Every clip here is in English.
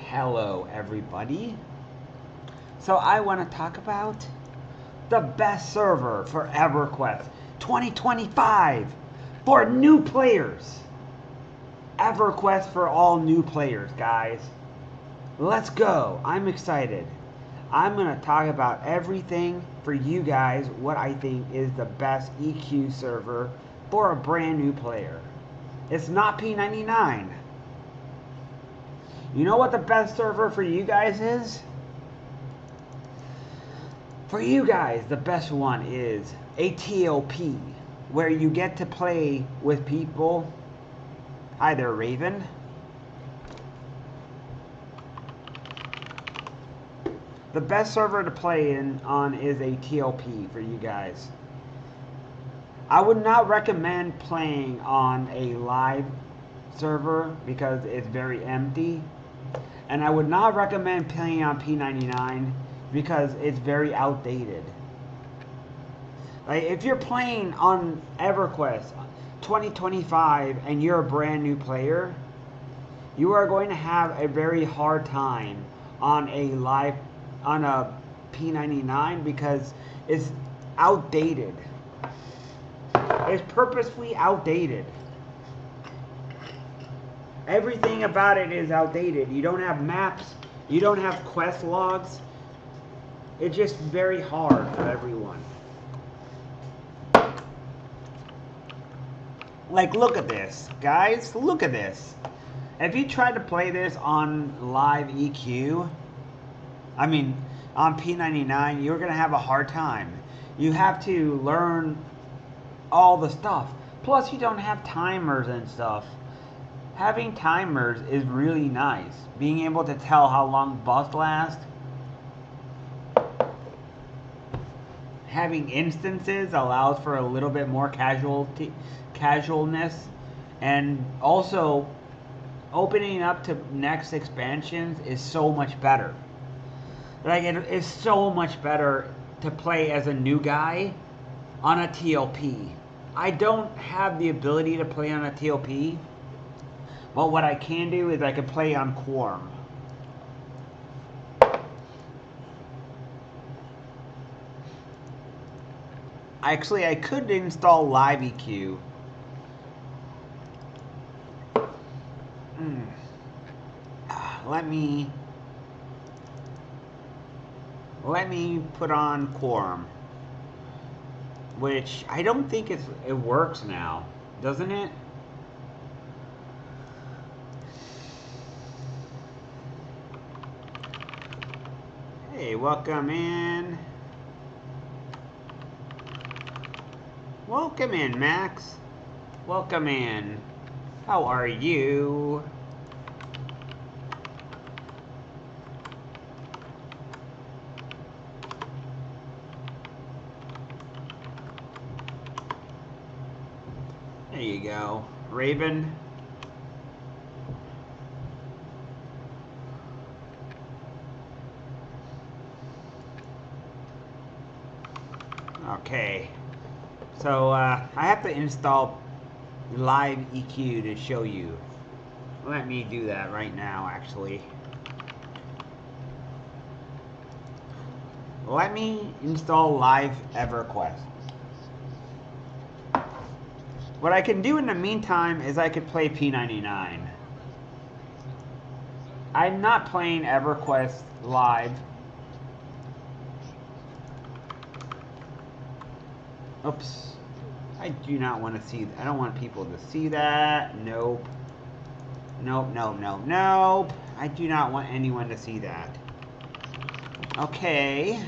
Hello everybody. So I want to talk about the best server for Everquest 2025 for new players. Everquest for all new players, guys. Let's go. I'm excited. I'm going to talk about everything for you guys, what I think is the best EQ server for a brand new player. It's not P99. You know what the best server for you guys is? For you guys, the best one is a TOP, where you get to play with people. Hi there, Raven. The best server to play on is a TOP for you guys. I would not recommend playing on a live server because it's very empty. And I would not recommend playing on P99 because it's very outdated. Like if you're playing on EverQuest 2025 and you're a brand new player, you are going to have a very hard time on a P99 because it's outdated. It's purposefully outdated. Everything about it is outdated. You don't have maps. You don't have quest logs. It's just very hard for everyone. Like, look at this. Guys, look at this. If you try to play this on live EQ, I mean, on P99, you're going to have a hard time. You have to learn all the stuff. Plus, you don't have timers and stuff. Having timers is really nice. Being able to tell how long buffs last. Having instances allows for a little bit more casualness. And also, opening up to next expansions is so much better. Like, it is so much better to play as a new guy on a TOP. I don't have the ability to play on a TOP. But what I can do is I can play on Quorum. Actually, I could install Live EQ. Let me put on Quorum, which I don't think it works now, doesn't it? Hey, welcome in. Welcome in, Max. Welcome in. How are you? There you go. Raven. Okay, so I have to install Live EQ to show you. Let me do that right now, actually. Let me install Live Everquest. What I can do in the meantime is I could play P99. I'm not playing Everquest live. Oops. I do not want to see. I don't want people to see that. Nope. Nope, nope, nope, nope. I do not want anyone to see that. Okay.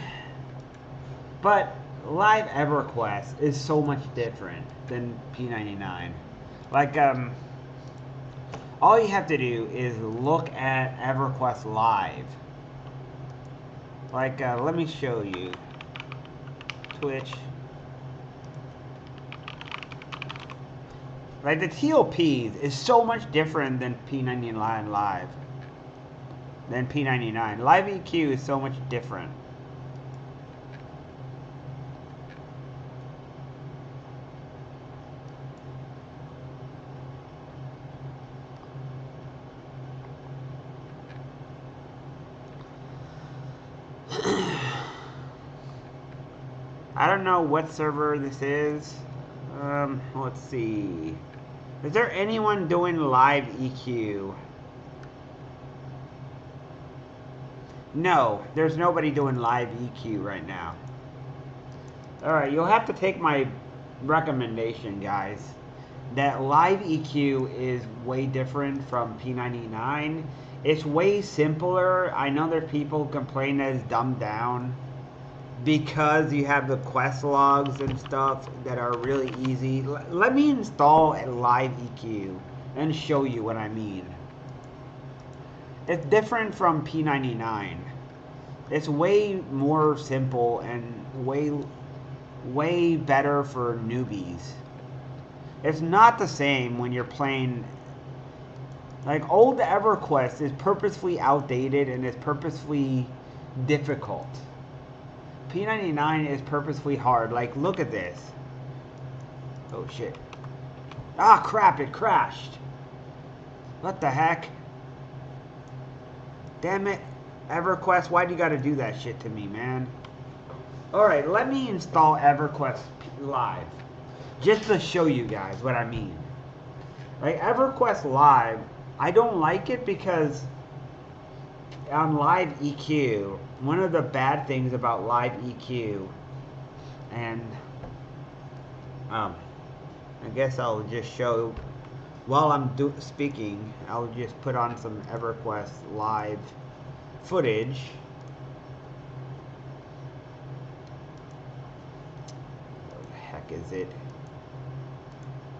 But Live EverQuest is so much different than P99. Like, all you have to do is look at EverQuest Live. Like, let me show you. Twitch. Like, the TOPs is so much different than P99 Live. Than P99. Live EQ is so much different. I don't know what server this is. Let's see. Is there anyone doing live EQ? No, there's nobody doing live EQ right now. Alright, you'll have to take my recommendation, guys. That live EQ is way different from P99. It's way simpler. I know there's people complain that it's dumbed down because you have the quest logs and stuff that are really easy. Let me install a live EQ and show you what I mean. It's different from P99. It's way more simple and way better for newbies. It's not the same when you're playing. Like, old Everquest is purposefully outdated and is purposefully difficult. P99 is purposefully hard. Like, look at this. Oh shit. Ah crap, it crashed. What the heck? Damn it. Everquest, why do you gotta do that shit to me, man? Alright, let me install Everquest Live. Just to show you guys what I mean. Like, Everquest Live, I don't like it because on live EQ, one of the bad things about live EQ, and I guess I'll just show, while I'm speaking, I'll just put on some Everquest Live footage. What the heck is it?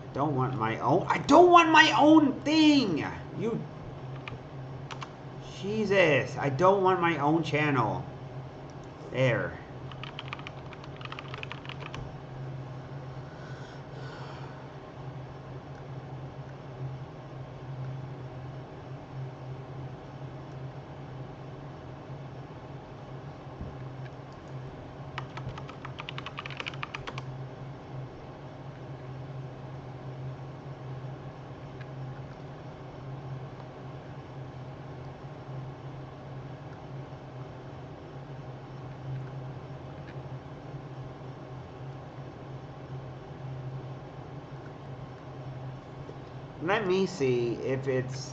I don't want my own thing! You... Jesus, I don't want my own channel. There. Let me see if it's...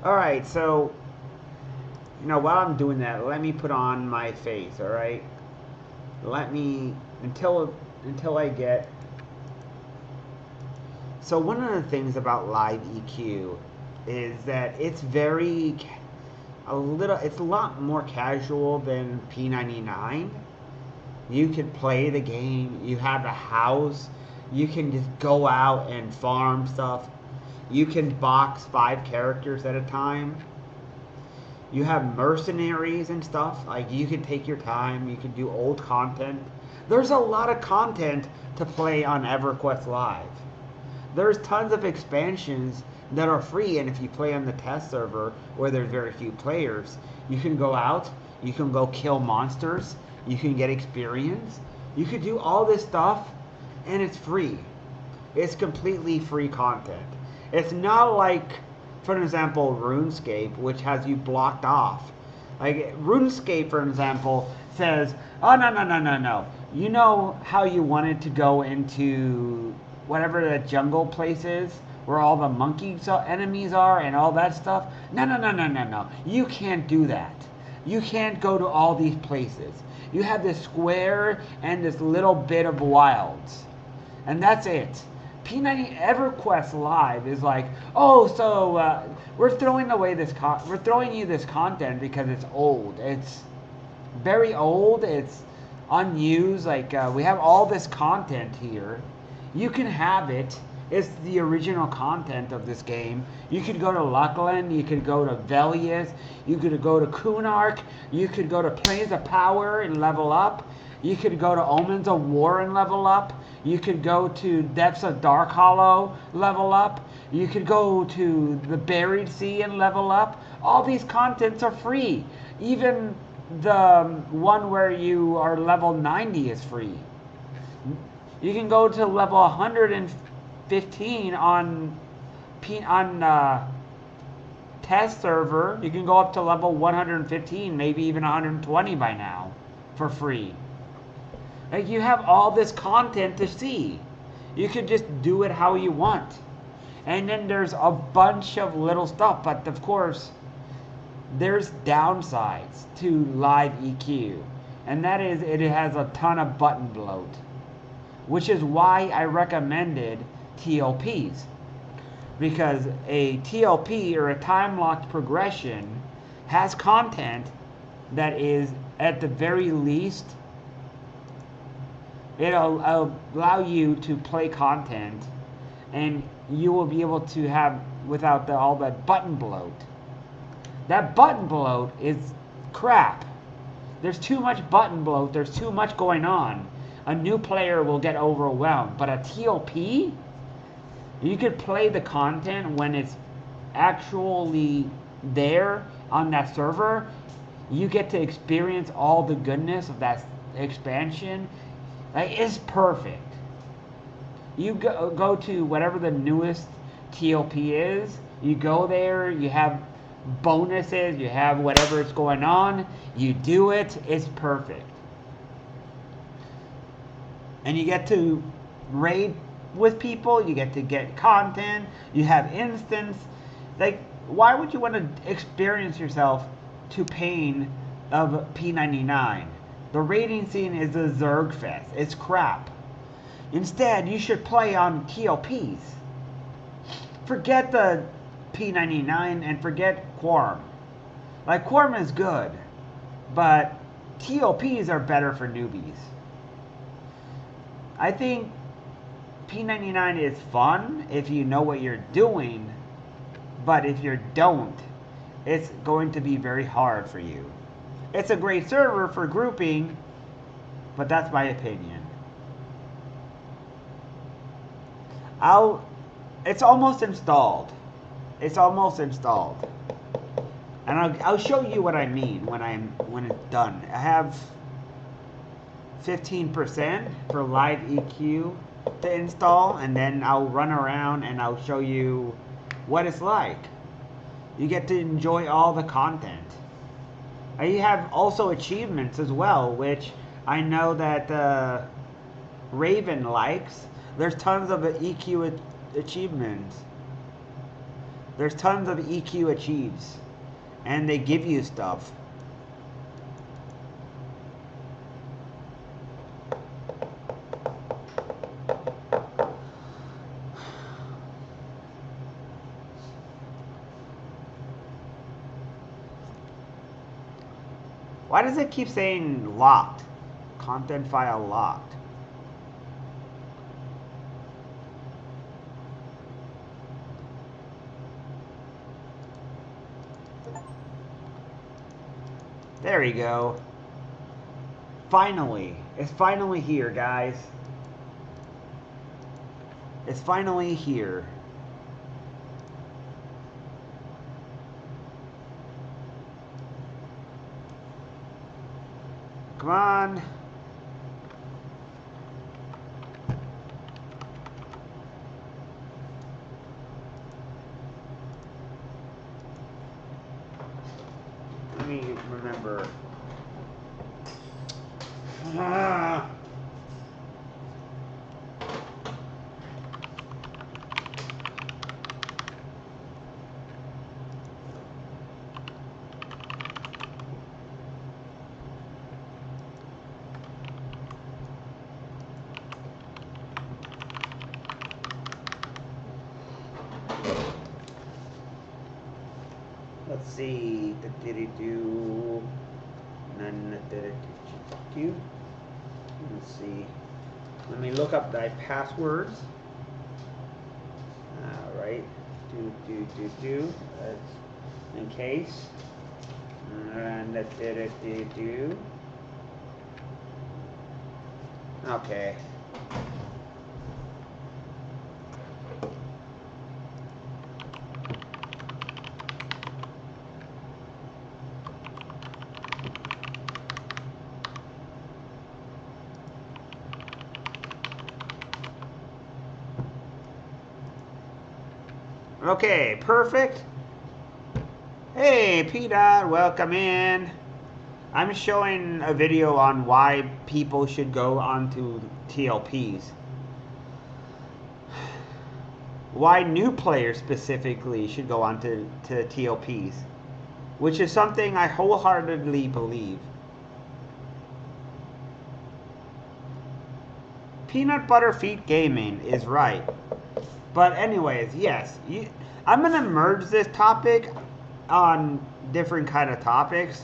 Alright, so... You know, while I'm doing that, let me put on my face, alright? Let me... Until I get... So one of the things about live EQ is that it's very... It's a lot more casual than P99. You can play the game, you have a house, you can just go out and farm stuff. You can box 5 characters at a time. You have mercenaries and stuff. Like, you can take your time. You can do old content. There's a lot of content to play on Everquest Live. There's tons of expansions that are free, and if you play on the test server where there's very few players, you can go out, you can go kill monsters, you can get experience, you can do all this stuff, and it's free. It's completely free content. It's not like, for example, RuneScape, which has you blocked off. Like, RuneScape, for example, says, oh, no. You know how you wanted to go into whatever the jungle place is, where all the monkey enemies are and all that stuff? No. You can't do that. You can't go to all these places. You have this square and this little bit of wilds. And that's it. P90 EverQuest Live is like, oh, so we're throwing away this we're throwing you this content because it's old. It's very old. It's unused. Like, we have all this content here. You can have it. It's the original content of this game. You could go to Luckland. You could go to Velius. You could go to Kunark. You could go to Plains of Power and level up. You could go to Omens of War and level up. You could go to Depths of Dark Hollow, level up. You could go to the Buried Sea and level up. All these contents are free. Even the one where you are level 90 is free. You can go to level 115 on test server. You can go up to level 115, maybe even 120 by now, for free. Like, you have all this content to see. You could just do it how you want. And then there's a bunch of little stuff, but of course, there's downsides to live EQ. And that is, it has a ton of button bloat, which is why I recommended TLPs. Because a TLP, or a time locked progression, has content that is, at the very least, it'll allow you to play content, and you will be able to have without all that button bloat. That button bloat is crap. There's too much button bloat. There's too much going on. A new player will get overwhelmed. But a TLP, you could play the content when it's actually there on that server. You get to experience all the goodness of that expansion. Like, it's perfect. You go to whatever the newest TLP is. You go there. You have bonuses. You have whatever is going on. You do it. It's perfect. And you get to raid with people. You get to get content. You have instance. Like, why would you want to experience yourself to pain of P99? The raiding scene is a Zerg fest. It's crap. Instead, you should play on TLPs. Forget the P99 and forget Quorum. Like, Quorum is good, but TLPs are better for newbies. I think P99 is fun if you know what you're doing, but if you don't, it's going to be very hard for you. It's a great server for grouping, but that's my opinion. It's almost installed. It's almost installed. And I'll show you what I mean when it's done. I have 15% for live EQ to install, and then I'll run around and I'll show you what it's like. You get to enjoy all the content. You have also achievements as well, which I know that Raven likes. There's tons of EQ achievements. There's tons of EQ achieves, and they give you stuff. Why does it keep saying locked? Content file locked. There we go. Finally. It's finally here, guys. It's finally here. Come on. Let me remember. Let's see. Let's see. Let me look up thy passwords. Alright. That's in case. And okay. Okay, perfect. Hey, P-Dot, welcome in. I'm showing a video on why people should go onto TLPs. Why new players specifically should go onto TLPs. Which is something I wholeheartedly believe. Peanut Butter Feet Gaming is right. But anyways, yes. I'm going to merge this topic on different kind of topics.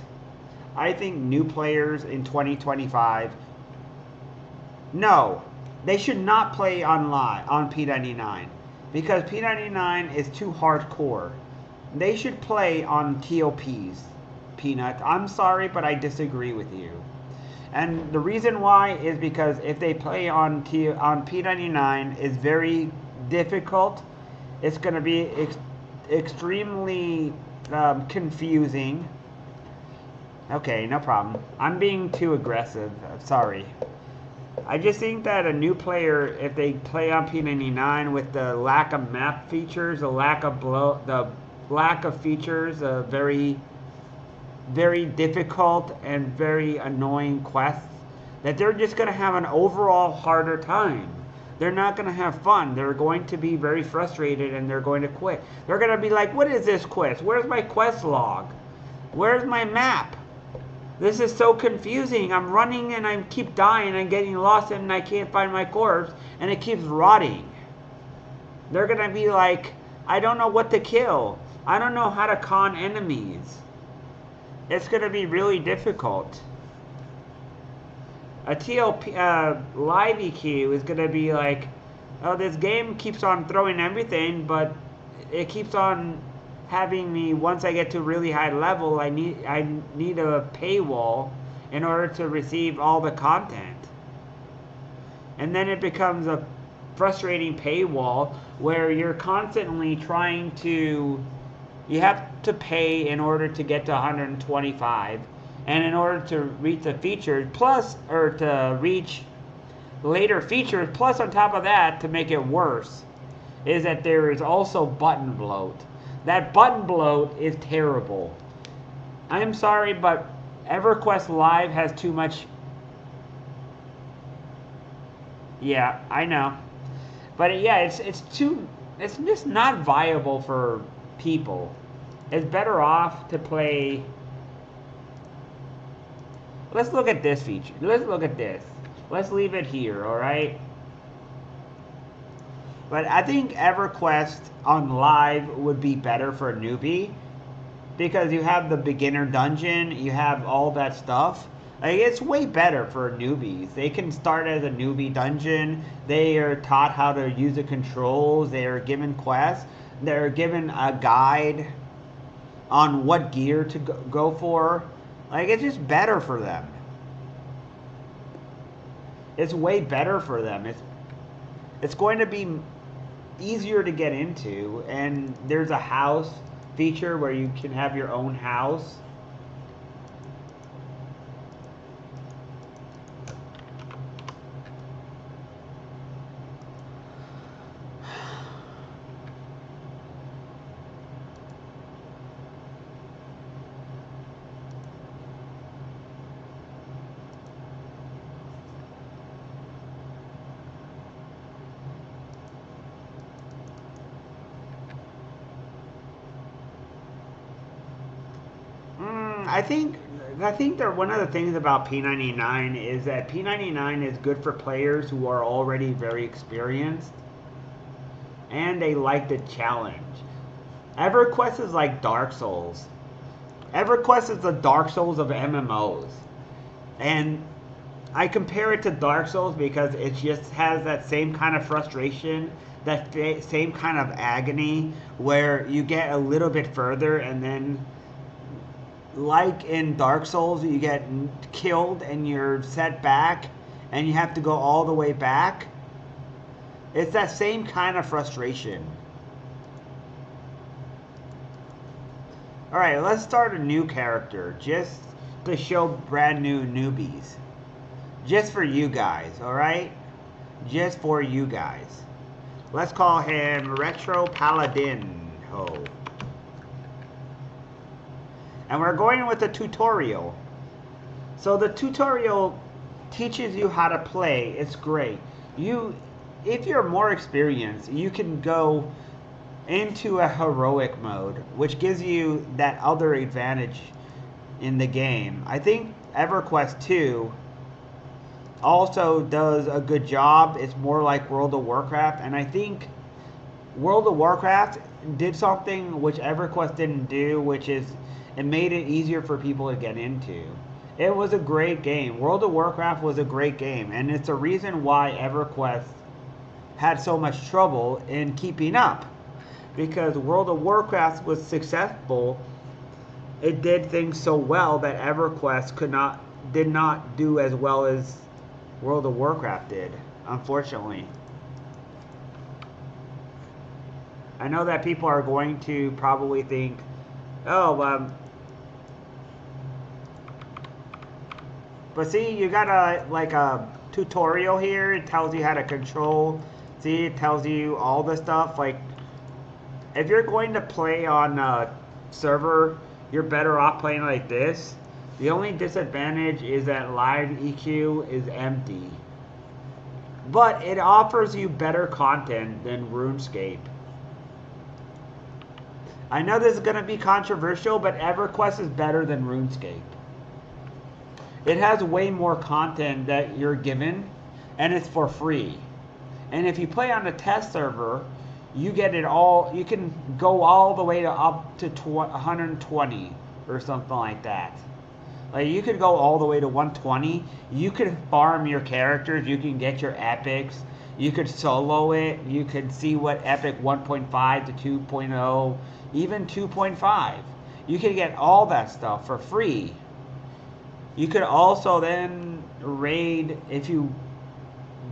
I think new players in 2025, no, they should not play online on P99 because P99 is too hardcore. They should play on TLPs. Peanut, I'm sorry, but I disagree with you. And the reason why is because if they play on P99, it's very difficult. It's going to be extremely confusing. Okay, no problem. I'm being too aggressive. Sorry. I just think that a new player, if they play on P99 with the lack of map features, the lack of features, very, very difficult and very annoying quests, that they're just going to have an overall harder time. They're not going to have fun. They're going to be very frustrated and they're going to quit. They're going to be like, what is this quest? Where's my quest log? Where's my map? This is so confusing. I'm running and I keep dying and getting lost and I can't find my corpse and it keeps rotting. They're going to be like, I don't know what to kill. I don't know how to con enemies. It's going to be really difficult. A TLP live EQ is going to be like, oh, this game keeps on throwing everything, but it keeps on having me, once I get to really high level, I need a paywall in order to receive all the content. And then it becomes a frustrating paywall where you're constantly trying to, you have to pay in order to get to 125, and in order to reach the features, plus, or to reach later features, plus on top of that, to make it worse, is that there is also button bloat. That button bloat is terrible. I'm sorry, but EverQuest Live has too much. Yeah, I know. But yeah, it's just not viable for people. It's better off to play. Let's look at this feature. Let's look at this. Let's leave it here, all right? But I think EverQuest on live would be better for a newbie because you have the beginner dungeon, you have all that stuff. Like, it's way better for newbies. They can start as a newbie dungeon. They are taught how to use the controls. They are given quests. They're given a guide on what gear to go for. Like, it's just better for them. It's way better for them. It's going to be easier to get into, and there's a house feature where you can have your own house. I think that one of the things about P99 is that P99 is good for players who are already very experienced and they like the challenge. EverQuest is like Dark Souls. EverQuest is the Dark Souls of MMOs. And I compare it to Dark Souls because it just has that same kind of frustration, that same kind of agony where you get a little bit further and then, like in Dark Souls, you get killed and you're set back and you have to go all the way back. It's that same kind of frustration. Alright, let's start a new character just to show brand new newbies. Just for you guys, alright? Just for you guys. Let's call him Retro Paladin. And we're going with a tutorial. So the tutorial teaches you how to play. It's great. You, if you're more experienced, you can go into a heroic mode, which gives you that other advantage in the game. I think EverQuest 2 also does a good job. It's more like World of Warcraft, and I think World of Warcraft did something which EverQuest didn't do, which is it made it easier for people to get into. It was a great game. World of Warcraft was a great game, and it's a reason why EverQuest had so much trouble in keeping up. Because World of Warcraft was successful, it did things so well that EverQuest did not do as well as World of Warcraft did, unfortunately. I know that people are going to probably think, oh, but see, you got a tutorial here. It tells you how to control. See, it tells you all the stuff. Like, if you're going to play on a server, you're better off playing like this. The only disadvantage is that live EQ is empty. But it offers you better content than RuneScape. I know this is going to be controversial, but EverQuest is better than RuneScape. It has way more content that you're given, and it's for free. And if you play on a test server, you get it all. You can go all the way to up to 120 or something like that. Like, you could go all the way to 120. You could farm your characters. You can get your epics. You could solo it. You could see what epic 1.5 to 2.0, even 2.5. You can get all that stuff for free. You could also then raid, if you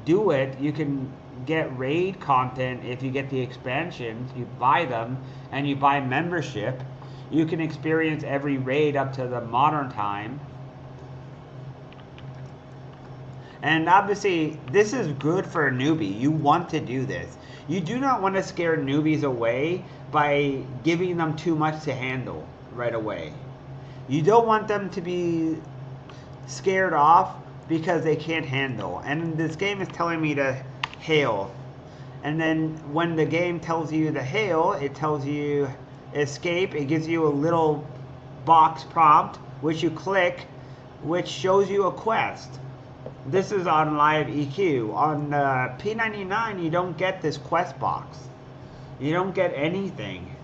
do it, you can get raid content if you get the expansions. You buy them, and you buy membership. You can experience every raid up to the modern time. And obviously, this is good for a newbie. You want to do this. You do not want to scare newbies away by giving them too much to handle right away. You don't want them to be scared off because they can't handle. And this game is telling me to hail. And then when the game tells you to hail, it tells you escape. It gives you a little box prompt which you click, which shows you a quest. This is on live EQ. On P99 you don't get this quest box. You don't get anything.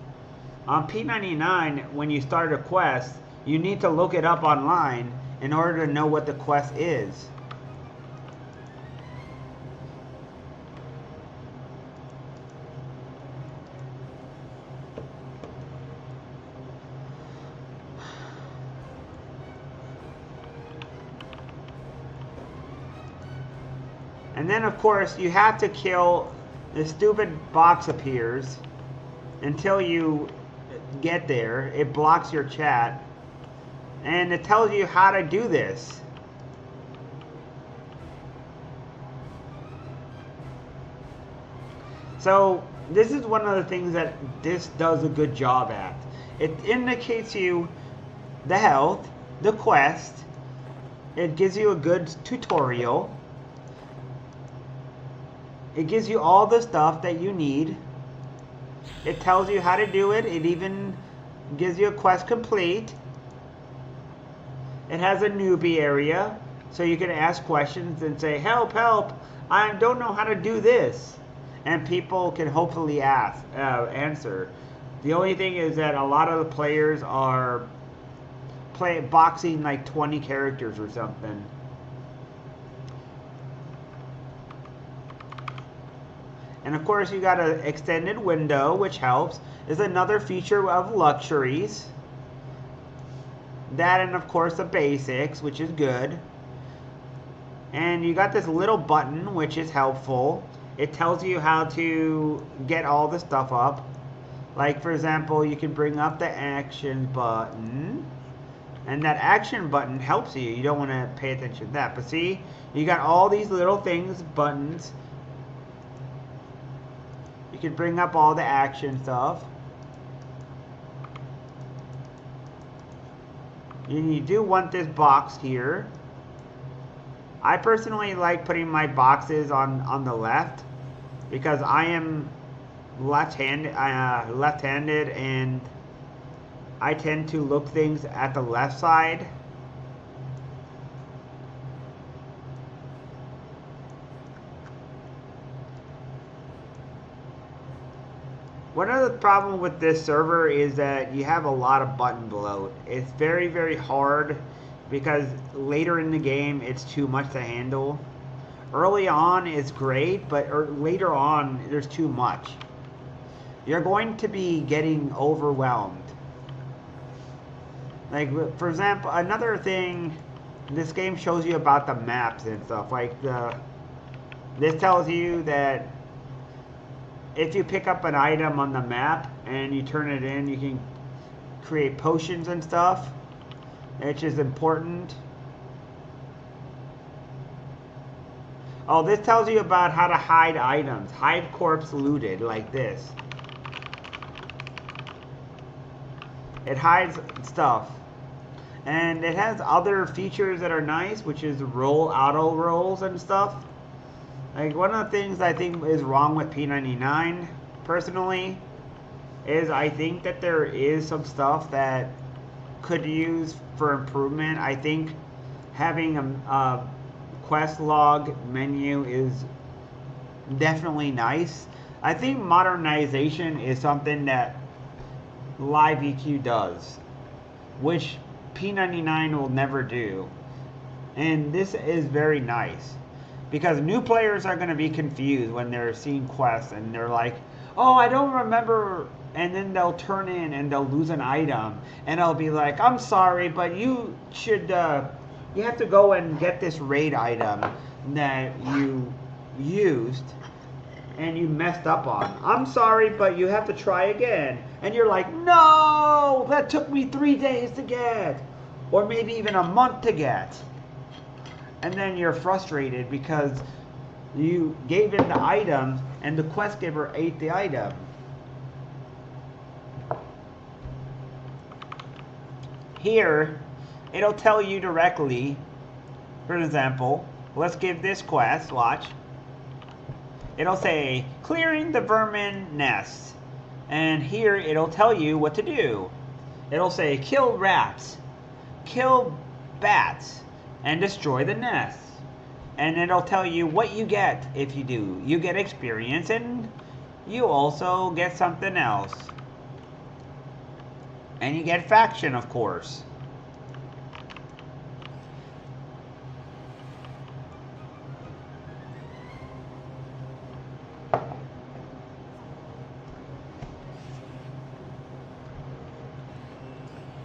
On P99, when you start a quest, you need to look it up online in order to know what the quest is. And then, of course, you have to kill the stupid box appears until you get there. It blocks your chat. And it tells you how to do this. So, this is one of the things that this does a good job at. It indicates you the health, the quest. It gives you a good tutorial. It gives you all the stuff that you need. It tells you how to do it. It even gives you a quest complete. It has a newbie area, so you can ask questions and say, help, help, I don't know how to do this. And people can hopefully answer. The only thing is that a lot of the players are boxing like 20 characters or something. And of course you got an extended window, which helps. Is another feature of luxuries. That, and of course the basics, which is good. And you got this little button, which is helpful. It tells you how to get all the stuff up. Like, for example, you can bring up the action button. And that action button helps you. You don't want to pay attention to that. But see, you got all these little things, buttons. You can bring up all the action stuff. And you do want this box here. I personally like putting my boxes on the left because I am left-handed, and I tend to look things at the left side. One of the problem with this server is that you have a lot of button bloat. It's very, very hard because later in the game it's too much to handle. Early on it's great, but later on there's too much. You're going to be getting overwhelmed. Like, for example, another thing, this game shows you about the maps and stuff. Like, this tells you that if you pick up an item on the map and you turn it in, you can create potions and stuff, which is important. Oh, this tells you about how to hide items. Hide corpse looted, like this. It hides stuff. And it has other features that are nice, which is auto rolls and stuff. Like, one of the things I think is wrong with P99, personally, is I think that there is some stuff that could use for improvement. I think having a quest log menu is definitely nice. I think modernization is something that Live EQ does, which P99 will never do. And this is very nice, because new players are going to be confused when they're seeing quests and they're like, oh, I don't remember, and then they'll turn in and they'll lose an item, and I'll be like, I'm sorry, but you should, you have to go and get this raid item that you used and you messed up on. I'm sorry, but you have to try again. And you're like, no, that took me 3 days to get, or maybe even a month to get. And then you're frustrated because you gave in the item and the quest giver ate the item. Here, it'll tell you directly. For example, let's give this quest, watch. It'll say, clearing the vermin nest. And here it'll tell you what to do. It'll say, kill rats, kill bats, and destroy the nest. And it'll tell you what you get if you do. You get experience, and you also get something else. And you get faction, of course.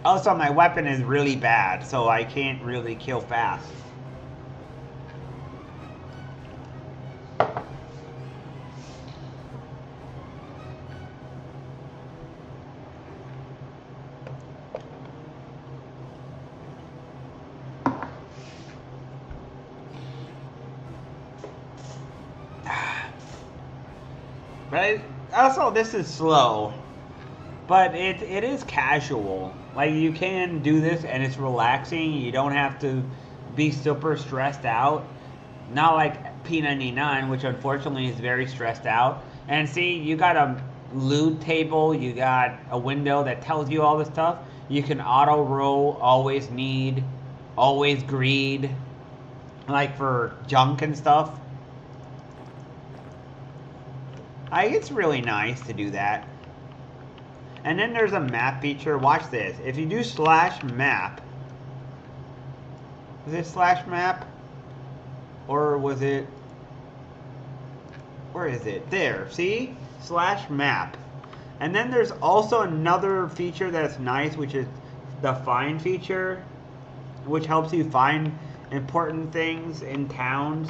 Also, my weapon is really bad, so I can't really kill fast. But also, this is slow. But it is casual. Like, you can do this and it's relaxing. You don't have to be super stressed out. Not like P99, which unfortunately is very stressed out. And see, you got a loot table. You got a window that tells you all this stuff. You can auto roll, always need, always greed. Like for junk and stuff. It's really nice to do that. And then there's a map feature. Watch this. If you do /map, was it /map? Or was it, where is it? There, see? /map. And then there's also another feature that's nice, which is the find feature, which helps you find important things in towns.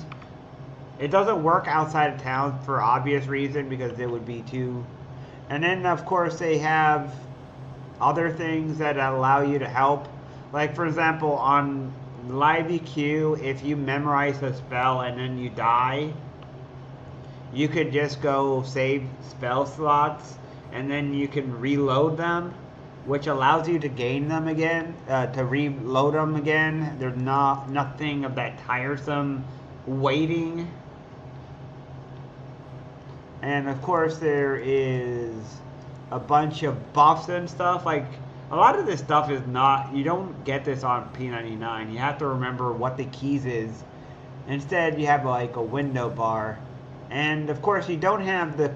It doesn't work outside of town for obvious reason, because it would be too... And then, of course, they have other things that allow you to help. Like, for example, on Live EQ, if you memorize a spell and then you die, you could just go save spell slots, and then you can reload them. which allows you to gain them again, to reload them again. There's nothing of that tiresome waiting. And of course there is a bunch of buffs and stuff. Like, a lot of this stuff is not, you don't get this on P99. You have to remember what the keys is. Instead, you have like a window bar. And of course, you don't have the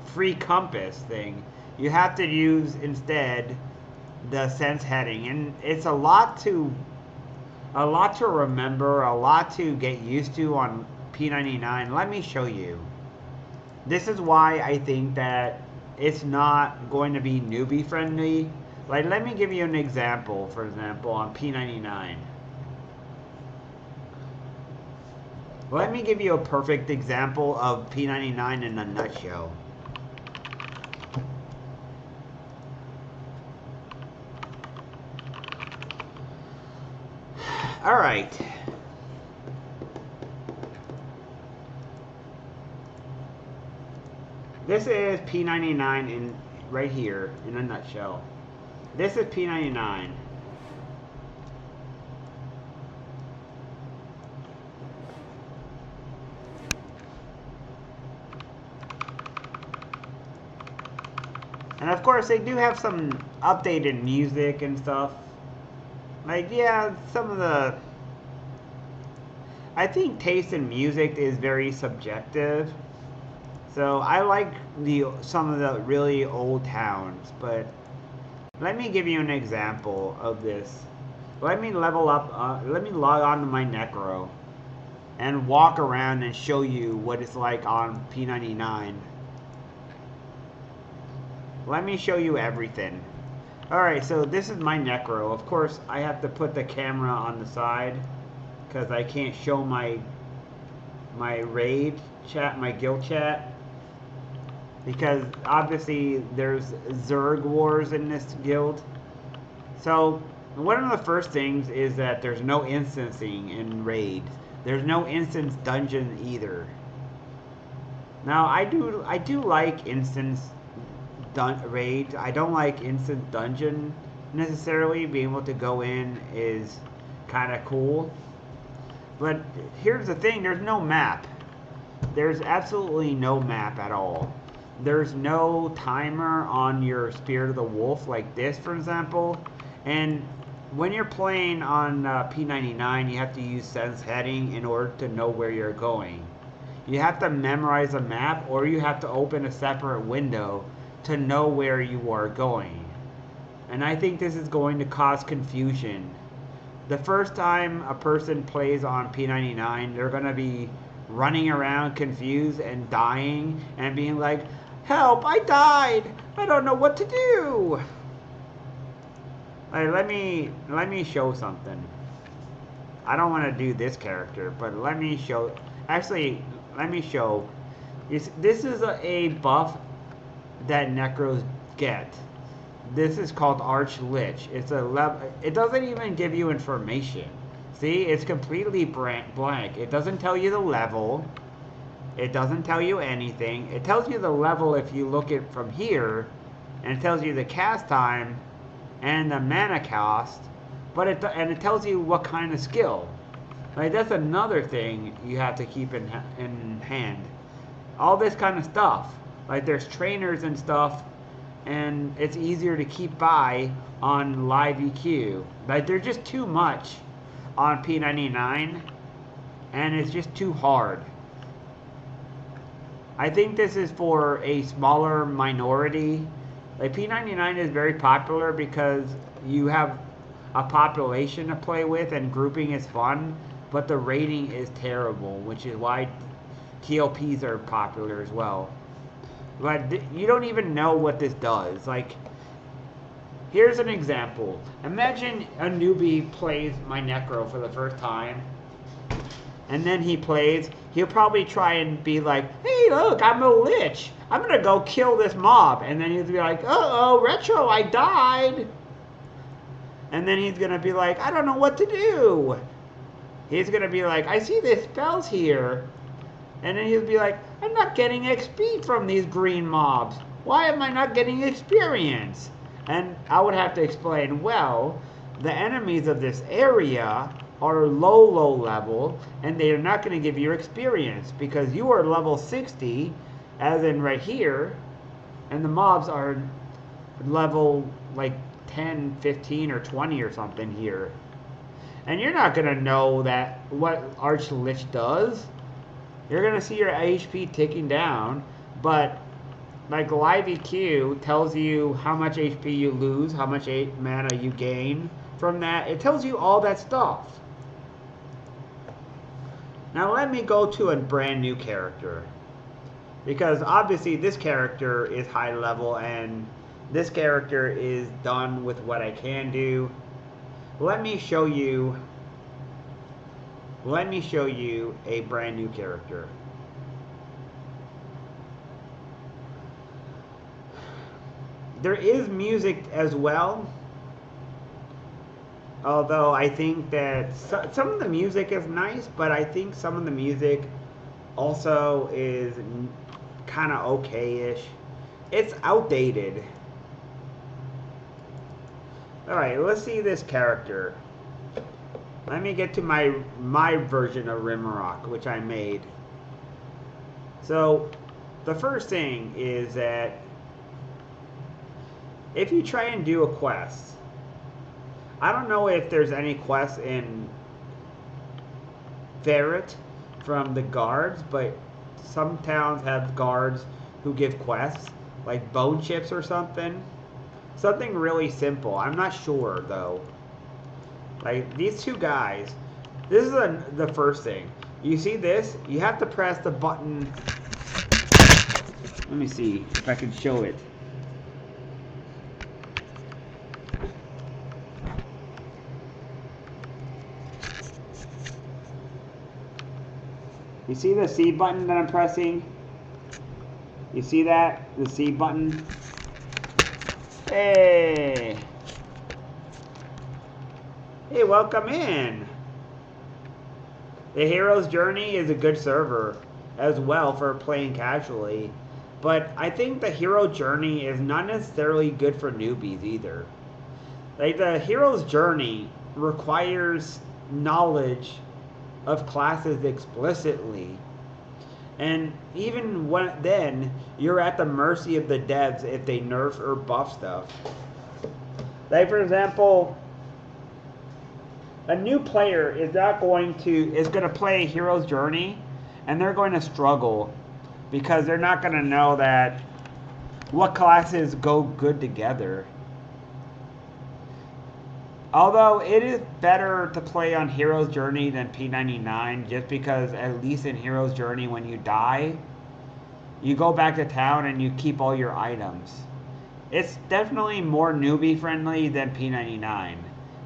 free compass thing. You have to use instead the sense heading. And it's a lot to remember, a lot to get used to on P99. Let me show you. This is why I think that it's not going to be newbie friendly. Like, let me give you an example. For example, on P99. Let me give you a perfect example of P99 in a nutshell. Alright. This is P99 in right here in a nutshell. This is P99. And of course, they do have some updated music and stuff. Like, yeah, some of the... I think taste in music is very subjective. So I like some of the really old towns, but let me give you an example of this. Let me level up, let me log on to my Necro and walk around and show you what it's like on P99. Let me show you everything. Alright, so this is my Necro. Of course, I have to put the camera on the side because I can't show my raid chat, my guild chat. Because obviously there's Zerg wars in this guild. So one of the first things is that there's no instancing in raids. There's no instance dungeon either. Now I do like instance raids. I don't like instance dungeon necessarily. Being able to go in is kind of cool. But here's the thing, there's no map. There's absolutely no map at all. There's no timer on your Spirit of the Wolf like this, for example. And when you're playing on P99, you have to use sense heading in order to know where you're going. You have to memorize a map, or you have to open a separate window to know where you are going. And I think this is going to cause confusion. The first time a person plays on P99, they're going to be running around confused and dying and being like, help, I died, I don't know what to do. Let me show something. I don't want to do this character, but let me show. Actually, let me show. This is a buff that Necros get. This is called Arch Lich. It's a level. It doesn't even give you information. See, it's completely blank. It doesn't tell you the level. It doesn't tell you anything. It tells you the level if you look at from here, and it tells you the cast time and the mana cost, but it tells you what kind of skill. Like, that's another thing you have to keep in hand. All this kind of stuff. Like, there's trainers and stuff, and it's easier to keep by on live EQ. Like, there's just too much on P99, and it's just too hard. I think this is for a smaller minority. Like, P99 is very popular because you have a population to play with and grouping is fun, but the rating is terrible, which is why TLPs are popular as well. But you don't even know what this does. Like, here's an example. Imagine a newbie plays my Necro for the first time, and then he plays. He'll probably try and be like, hey, look, I'm a lich. I'm going to go kill this mob. And then he'll be like, uh-oh, Retro, I died. And then he's going to be like, I don't know what to do. He's going to be like, I see this spells here. And then he'll be like, I'm not getting XP from these green mobs. Why am I not getting experience? And I would have to explain, well, the enemies of this area are low level, and they are not going to give you experience because you are level 60, as in right here, and the mobs are level like 10, 15, or 20 or something here. And you're not going to know that what Arch Lich does. You're going to see your HP ticking down, but like Live EQ tells you how much HP you lose, how much mana you gain from that. It tells you all that stuff. Now let me go to a brand new character. Because obviously this character is high level and this character is done with what I can do. Let me show you a brand new character. There is music as well, although I think that some of the music is nice, but I think some of the music also is kind of okay-ish. It's outdated. Alright, let's see this character. Let me get to my version of Rimrock, which I made. So, the first thing is that if you try and do a quest, I don't know if there's any quests in Ferret from the guards, but some towns have guards who give quests, like bone chips or something. Something really simple. I'm not sure, though. Like, these two guys, this is the first thing. You see this? You have to press the button. Let me see if I can show it. You see the C button that I'm pressing? You see that? The C button? Hey! Hey, welcome in! The Hero's Journey is a good server as well for playing casually. But I think the Hero Journey is not necessarily good for newbies either. Like, the Hero's Journey requires knowledge of classes explicitly, and even then you're at the mercy of the devs if they nerf or buff stuff. Like, for example, a new player is going to play Hero's Journey, and they're going to struggle because they're not going to know that what classes go good together. Although it is better to play on Hero's Journey than P99, just because at least in Hero's Journey when you die, you go back to town and you keep all your items. It's definitely more newbie friendly than P99.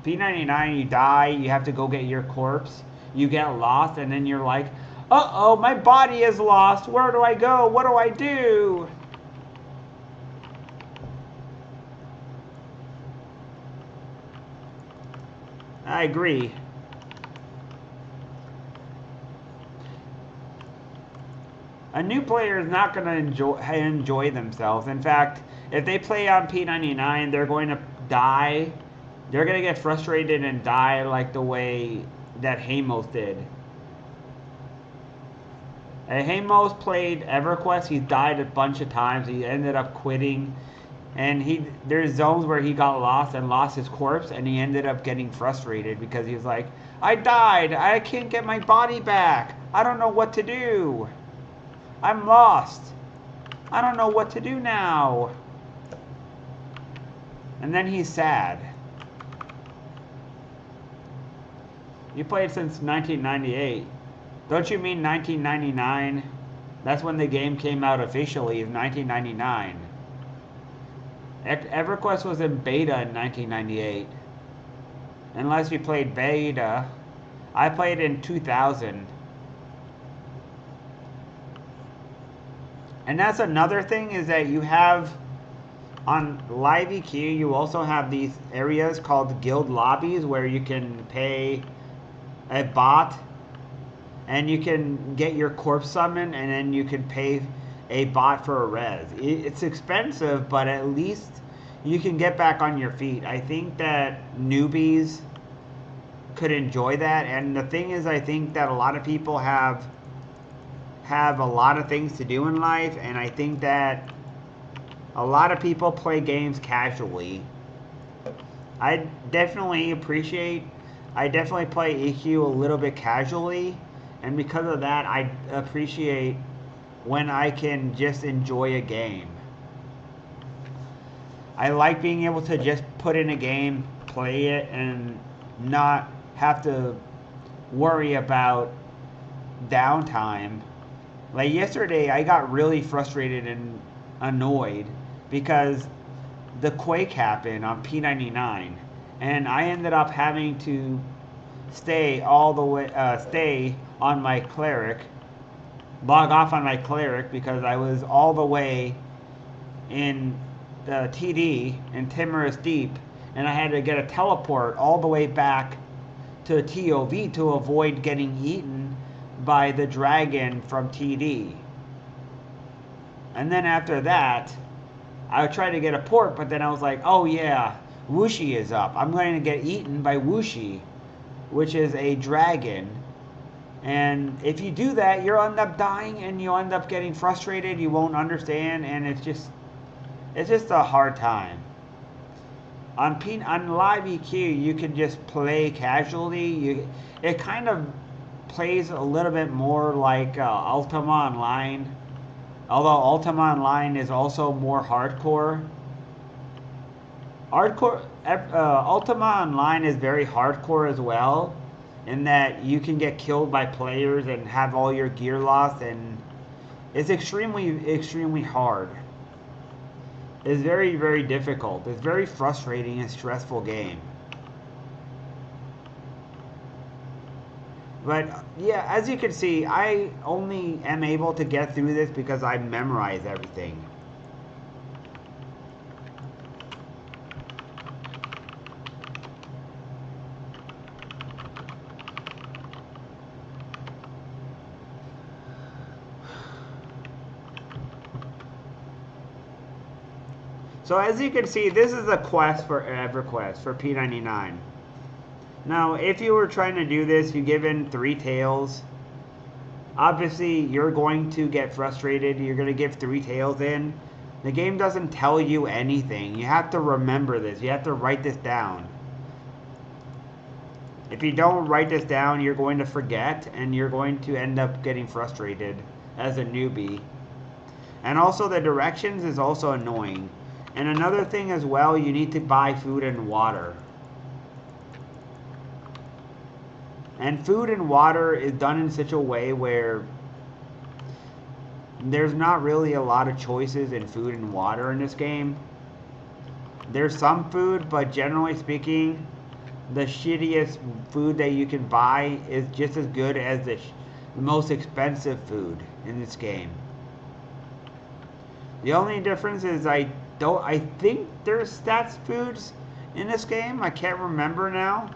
P99, you die, you have to go get your corpse, you get lost, and then you're like, uh-oh, my body is lost, where do I go, what do I do? I agree. A new player is not going to enjoy themselves. In fact, if they play on P99, they're going to die. They're going to get frustrated and die like the way that Hamos did. Hamos played Everquest. He died a bunch of times. He ended up quitting. And there's zones where he got lost and lost his corpse, and he ended up getting frustrated because he was like, I died, I can't get my body back, I don't know what to do, I'm lost, I don't know what to do now. And then he's sad. You played since 1998. Don't you mean 1999? That's when the game came out officially, is 1999. Everquest was in beta in 1998. Unless you played beta. I played in 2000. And that's another thing, is that you have on Live EQ, you also have these areas called guild lobbies where you can pay a bot and you can get your corpse summoned, and then you can pay a bot for a res. It's expensive, but at least you can get back on your feet. I think that newbies could enjoy that, and the thing is, I think that a lot of people have a lot of things to do in life, and I think that a lot of people play games casually. I definitely appreciate, I definitely play EQ a little bit casually, and because of that, I appreciate when I can just enjoy a game. I like being able to just put in a game, play it, and not have to worry about downtime. Like yesterday, I got really frustrated and annoyed because the quake happened on P99, and I ended up having to stay on my cleric, log off on my cleric because I was all the way in the TD in Timorous Deep, and I had to get a teleport all the way back to TOV to avoid getting eaten by the dragon from TD. And then after that, I tried to get a port, but then I was like, oh yeah, Wuxi is up. I'm going to get eaten by Wuxi, which is a dragon. And if you do that, you'll end up dying and you'll end up getting frustrated. You won't understand, and it's just a hard time. On live EQ, you can just play casually. It kind of plays a little bit more like Ultima Online, although Ultima Online is also more hardcore. Ultima Online is very hardcore as well, in that you can get killed by players and have all your gear lost, and it's extremely hard. It's very, very difficult. It's very frustrating and stressful game. But yeah, as you can see, I only am able to get through this because I memorize everything. So as you can see, this is a quest for Everquest for P99. Now, if you were trying to do this, you give in 3 tails. Obviously, you're going to get frustrated. You're going to give 3 tails in. The game doesn't tell you anything. You have to remember this. You have to write this down. If you don't write this down, you're going to forget, and you're going to end up getting frustrated as a newbie. And also, the directions is also annoying. And another thing as well, you need to buy food and water. And food and water is done in such a way where there's not really a lot of choices in food and water in this game. There's some food, but generally speaking, the shittiest food that you can buy is just as good as the most expensive food in this game. The only difference is I think there's stats foods in this game. I can't remember now.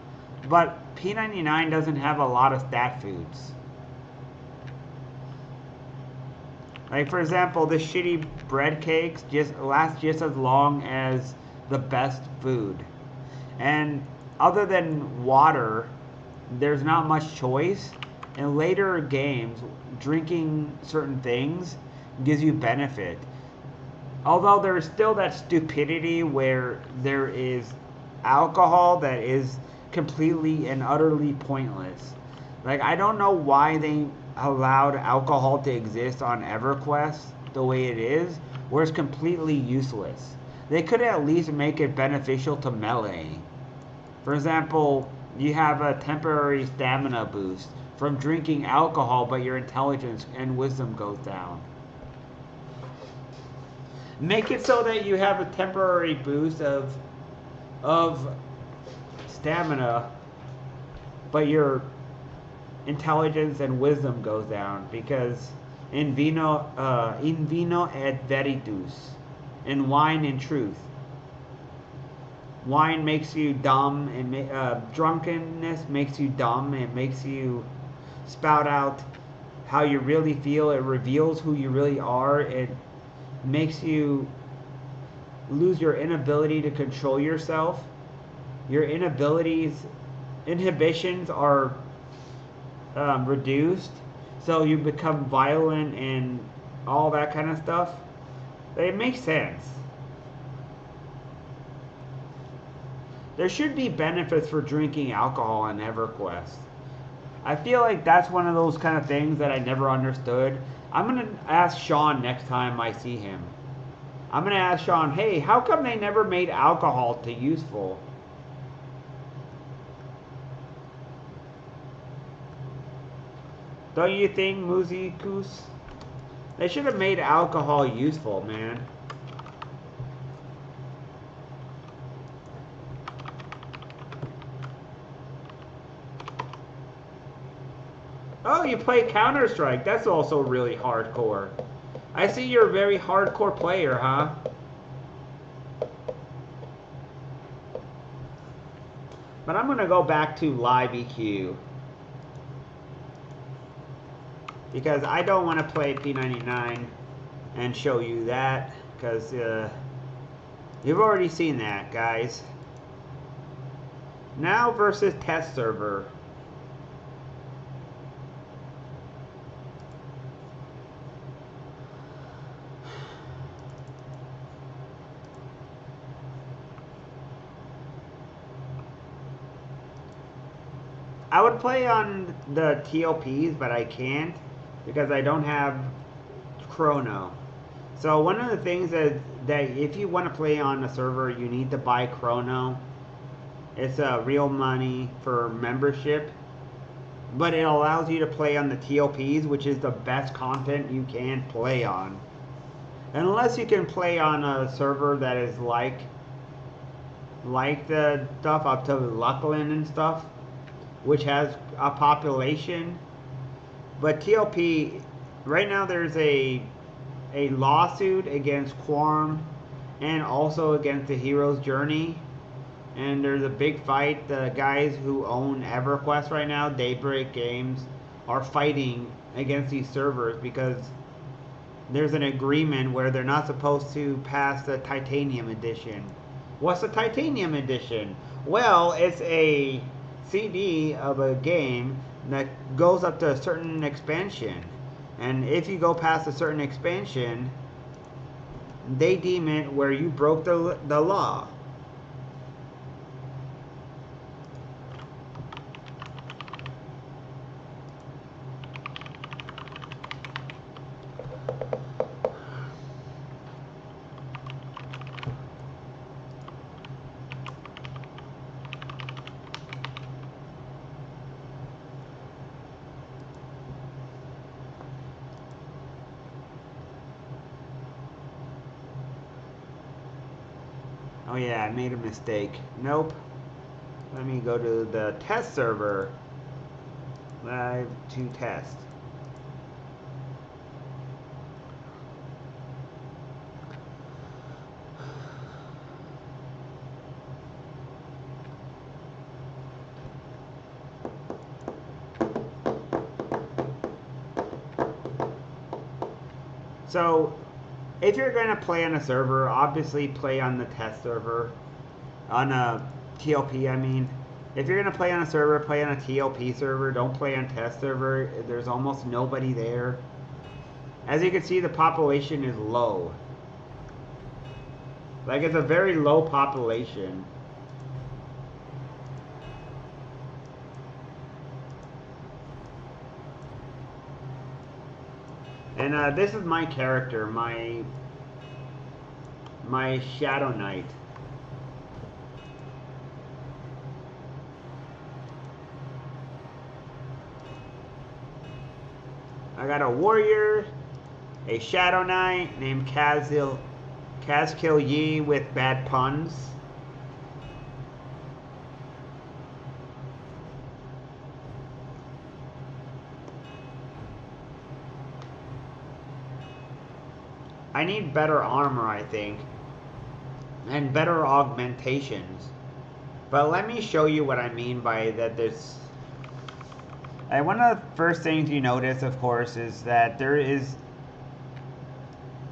But P99 doesn't have a lot of stat foods. Like for example, the shitty bread cakes last just as long as the best food. And other than water, there's not much choice. In later games, drinking certain things gives you benefit. Although there is still that stupidity where there is alcohol that is completely and utterly pointless. Like, I don't know why they allowed alcohol to exist on EverQuest the way it is, where it's completely useless. They could at least make it beneficial to melee. For example, you have a temporary stamina boost from drinking alcohol, but your intelligence and wisdom goes down. Make it so that you have a temporary boost of stamina, but your intelligence and wisdom goes down, because in vino et veritas, in wine and truth. Wine makes you dumb, and drunkenness makes you dumb. It makes you spout out how you really feel. It reveals who you really are. It makes you lose your inability to control yourself. Your inhibitions are reduced, so you become violent and all that kind of stuff. It makes sense. There should be benefits for drinking alcohol in Everquest. I feel like that's one of those kind of things that I never understood. I'm gonna ask Sean next time I see him. I'm gonna ask Sean, hey, how come they never made alcohol to useful? Don't you think, Musikus? They should have made alcohol useful, man. Oh, you play Counter-Strike. That's also really hardcore. I see you're a very hardcore player, huh? But I'm going to go back to live EQ. Because I don't want to play P99 and show you that. Because you've already seen that, guys. Now versus test server. I would play on the TLPs, but I can't because I don't have Chrono. So one of the things that if you want to play on a server, you need to buy Chrono. It's real money for membership, but it allows you to play on the TLPs, which is the best content you can play on. Unless you can play on a server that is like the stuff up to Luckland and stuff, which has a population. But TLP, right now there's a lawsuit against Quorum and also against the Hero's Journey. And there's a big fight. The guys who own Everquest right now, Daybreak Games, are fighting against these servers because there's an agreement where they're not supposed to pass the Titanium Edition. What's the Titanium Edition? Well, it's a CD of a game that goes up to a certain expansion, and if you go past a certain expansion, they deem it where you broke the law. Oh yeah, I made a mistake. Nope. Let me go to the test server. Live to test. So, if you're going to play on a server, obviously play on the test server. On a TLP, I mean. If you're going to play on a server, play on a TLP server. Don't play on test server. There's almost nobody there. As you can see, the population is low. Like, it's a very low population. And this is my character, my Shadow Knight. I got a warrior, a Shadow Knight named Kazkill Yi with bad puns. I need better armor, I think, and better augmentations. But let me show you what I mean by that. One of the first things you notice, of course, is that there is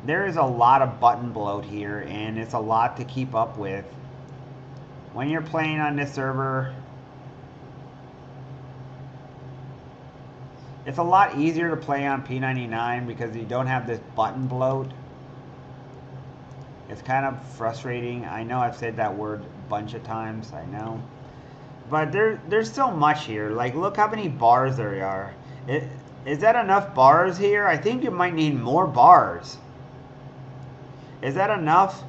there is a lot of button bloat here, and it's a lot to keep up with. When you're playing on this server, it's a lot easier to play on P99 because you don't have this button bloat. It's kind of frustrating. I know I've said that word a bunch of times, I know. But there's still much here. Like, look how many bars there are. Is that enough bars here? I think you might need more bars. Is that enough?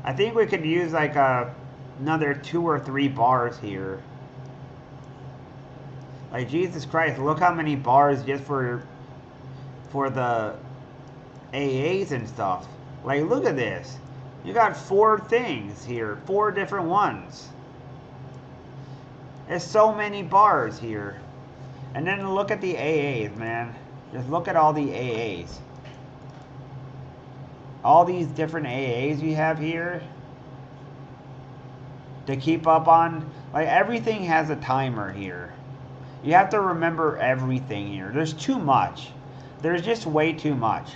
I think we could use like another 2 or 3 bars here. Like, Jesus Christ, look how many bars just for the AAs and stuff. Like, look at this. You got 4 things here, 4 different ones. There's so many bars here. And then look at the AAs, man. Just look at all the AAs. All these different AAs you have here to keep up on. Like, everything has a timer here. You have to remember everything here. There's too much. There's just way too much.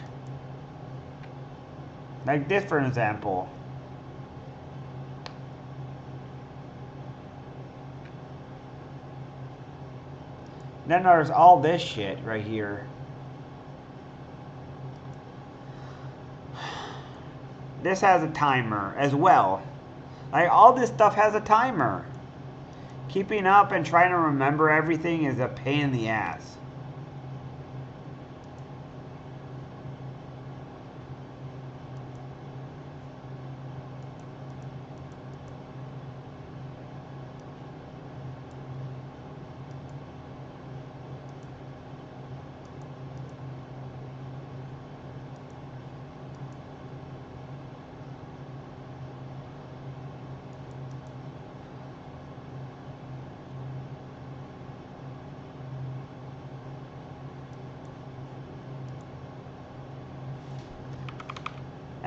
Like this, for example. Then there's all this shit right here. This has a timer as well. Like, all this stuff has a timer. Keeping up and trying to remember everything is a pain in the ass.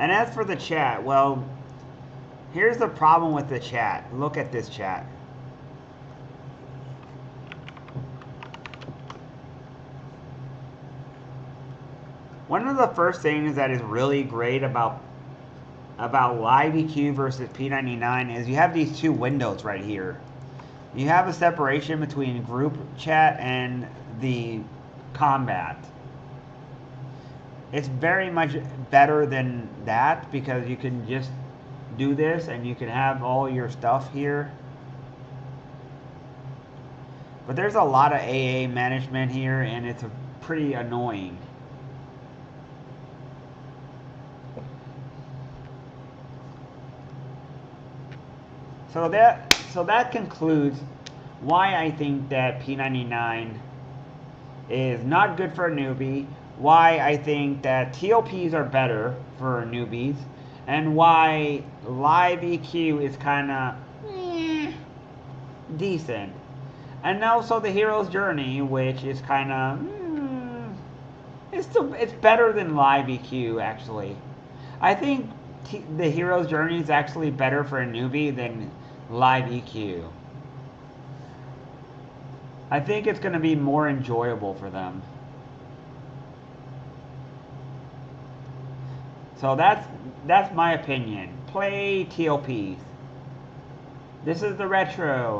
And as for the chat, well, here's the problem with the chat. Look at this chat. One of the first things that is really great about Live EQ versus P99 is you have these 2 windows right here. You have a separation between group chat and the combat. It's very much better than that because you can just do this and you can have all your stuff here. But there's a lot of AA management here, and it's pretty annoying. So that concludes why I think that P99 is not good for a newbie, why I think that TLPs are better for newbies, and why Live EQ is kind of decent. And also the Hero's Journey, which is kind of it's better than Live EQ, actually. I think the Hero's Journey is actually better for a newbie than Live EQ. I think it's going to be more enjoyable for them. So that's my opinion. Play TLPs. This is the retro.